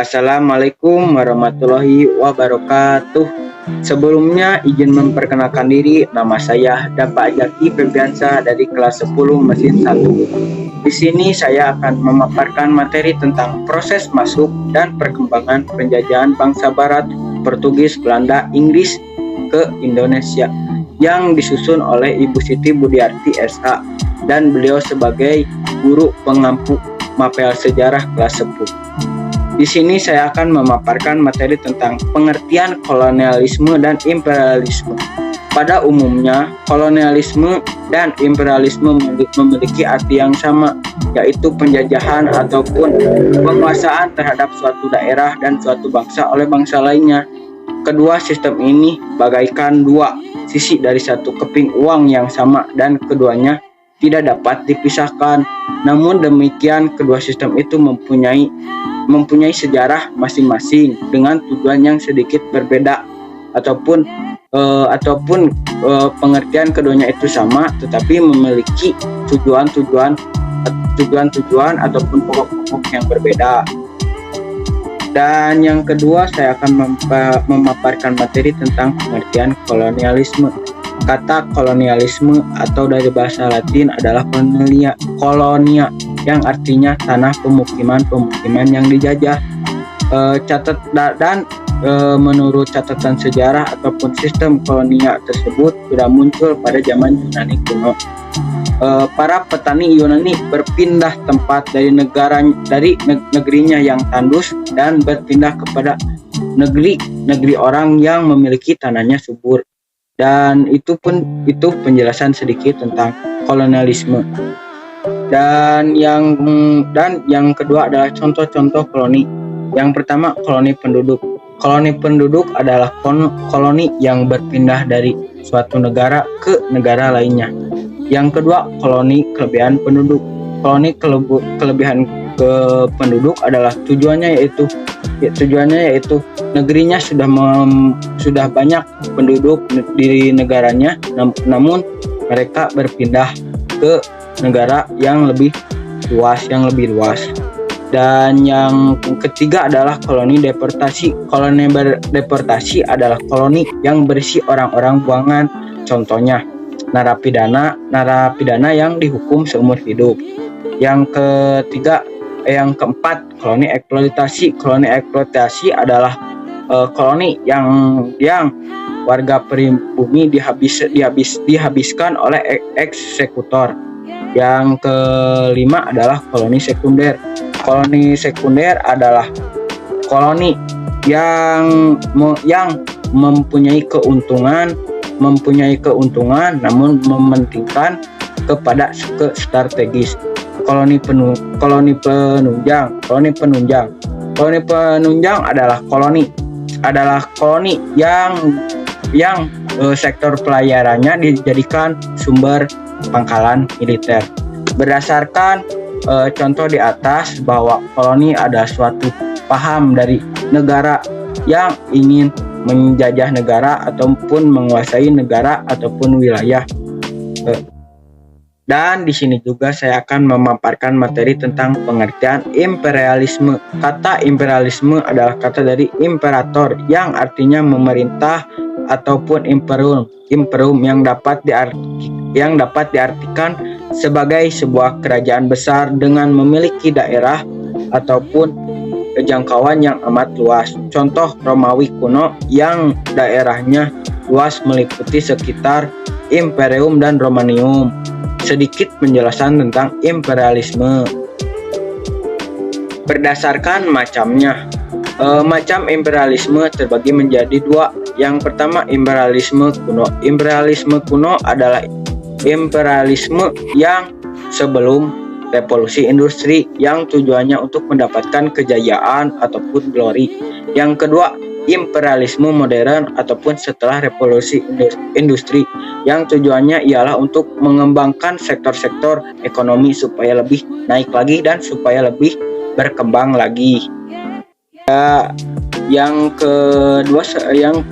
Assalamualaikum warahmatullahi wabarakatuh. Sebelumnya izin memperkenalkan diri, nama saya Dapak Jaki Febriansa dari kelas 10 mesin 1. Di sini saya akan memaparkan materi tentang proses masuk dan perkembangan penjajahan bangsa Barat, Portugis, Belanda, Inggris ke Indonesia yang disusun oleh Ibu Siti Budiarti SH dan beliau sebagai guru pengampu mapel sejarah kelas 10. Di sini saya akan memaparkan materi tentang pengertian kolonialisme dan imperialisme. Pada umumnya, kolonialisme dan imperialisme memiliki arti yang sama, yaitu penjajahan ataupun penguasaan terhadap suatu daerah dan suatu bangsa oleh bangsa lainnya. Kedua sistem ini bagaikan dua sisi dari satu keping uang yang sama dan keduanya tidak dapat dipisahkan. Namun demikian, kedua sistem itu mempunyai sejarah masing-masing dengan tujuan yang sedikit berbeda ataupun pengertian keduanya itu sama tetapi memiliki tujuan-tujuan ataupun pokok-pokok yang berbeda. Dan yang kedua, saya akan memaparkan materi tentang pengertian kolonialisme. Kata kolonialisme atau dari bahasa Latin adalah kolonia yang artinya tanah pemukiman yang dijajah. Menurut catatan sejarah ataupun sistem kolonia tersebut sudah muncul pada zaman Yunani kuno. Para petani Yunani berpindah tempat dari negerinya yang tandus dan berpindah kepada negeri orang yang memiliki tanahnya subur. Dan itu penjelasan sedikit tentang kolonialisme. Dan yang kedua adalah contoh-contoh koloni. Yang pertama, koloni penduduk. Koloni penduduk adalah koloni yang berpindah dari suatu negara ke negara lainnya. Yang kedua, koloni kelebihan penduduk. Koloni kelebihan penduduk adalah tujuannya yaitu negerinya sudah banyak penduduk di negaranya, namun mereka berpindah ke negara yang lebih luas. Dan yang ketiga adalah koloni deportasi. Koloni deportasi adalah koloni yang berisi orang-orang buangan. Contohnya narapidana yang dihukum seumur hidup. Yang keempat, koloni eksploitasi. Koloni eksploitasi adalah koloni yang warga pribumi dihabiskan oleh eksekutor. Yang kelima adalah koloni sekunder. Koloni sekunder adalah koloni yang mempunyai keuntungan namun mementingkan kepada strategis. Koloni penunjang adalah koloni yang sektor pelayarannya dijadikan sumber pangkalan militer. Berdasarkan contoh di atas bahwa koloni adalah suatu paham dari negara yang ingin menjajah negara ataupun menguasai negara ataupun wilayah. Dan di sini juga saya akan memaparkan materi tentang pengertian imperialisme. Kata imperialisme adalah kata dari imperator yang artinya memerintah ataupun imperium yang dapat diartikan sebagai sebuah kerajaan besar dengan memiliki daerah ataupun jangkauan yang amat luas. Contoh Romawi kuno yang daerahnya luas meliputi sekitar Imperium dan Romanium. Sedikit penjelasan tentang imperialisme. Berdasarkan macamnya, macam imperialisme terbagi menjadi dua. Yang pertama, imperialisme kuno. Imperialisme kuno adalah imperialisme yang sebelum revolusi industri yang tujuannya untuk mendapatkan kejayaan ataupun glory. Yang kedua, imperialisme modern ataupun setelah revolusi industri yang tujuannya ialah untuk mengembangkan sektor-sektor ekonomi supaya lebih naik lagi dan supaya lebih berkembang lagi. Yang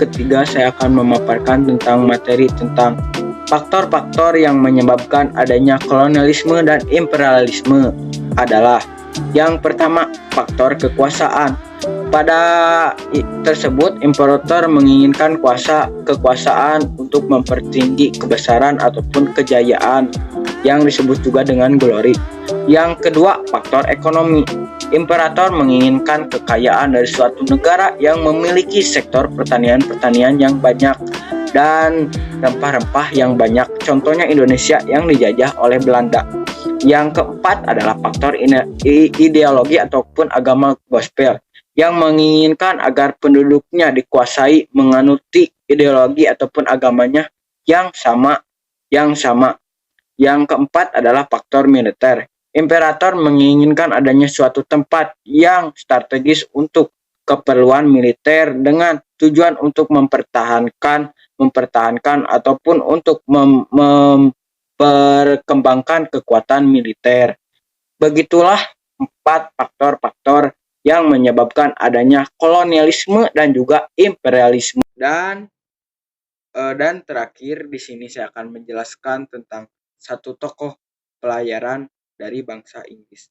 ketiga saya akan memaparkan tentang materi tentang faktor-faktor yang menyebabkan adanya kolonialisme dan imperialisme adalah yang pertama, faktor kekuasaan. Pada tersebut, imperator menginginkan kekuasaan untuk mempertinggi kebesaran ataupun kejayaan yang disebut juga dengan glory. Yang kedua, faktor ekonomi. Imperator menginginkan kekayaan dari suatu negara yang memiliki sektor pertanian yang banyak dan rempah-rempah yang banyak. Contohnya Indonesia yang dijajah oleh Belanda. Yang keempat adalah faktor ideologi ataupun agama gospel yang menginginkan agar penduduknya dikuasai menganuti ideologi ataupun agamanya yang sama. Yang keempat adalah faktor militer. Imperator menginginkan adanya suatu tempat yang strategis untuk keperluan militer dengan tujuan untuk mempertahankan ataupun untuk memperkembangkan kekuatan militer. Begitulah 4 faktor-faktor yang menyebabkan adanya kolonialisme dan juga imperialisme. Dan terakhir di sini saya akan menjelaskan tentang satu tokoh pelayaran dari bangsa Inggris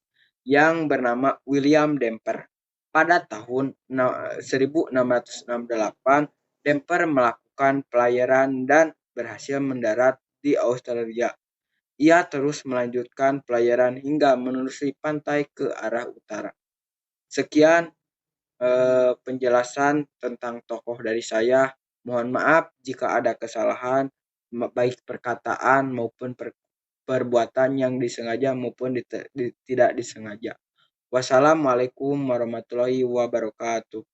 yang bernama William Dampier. Pada tahun 1668, Dampier melakukan pelayaran dan berhasil mendarat di Australia. Ia terus melanjutkan pelayaran hingga menelusuri pantai ke arah utara. Sekian penjelasan tentang tokoh dari saya. Mohon maaf jika ada kesalahan, baik perkataan maupun perbuatan yang disengaja maupun tidak disengaja. Wassalamualaikum warahmatullahi wabarakatuh.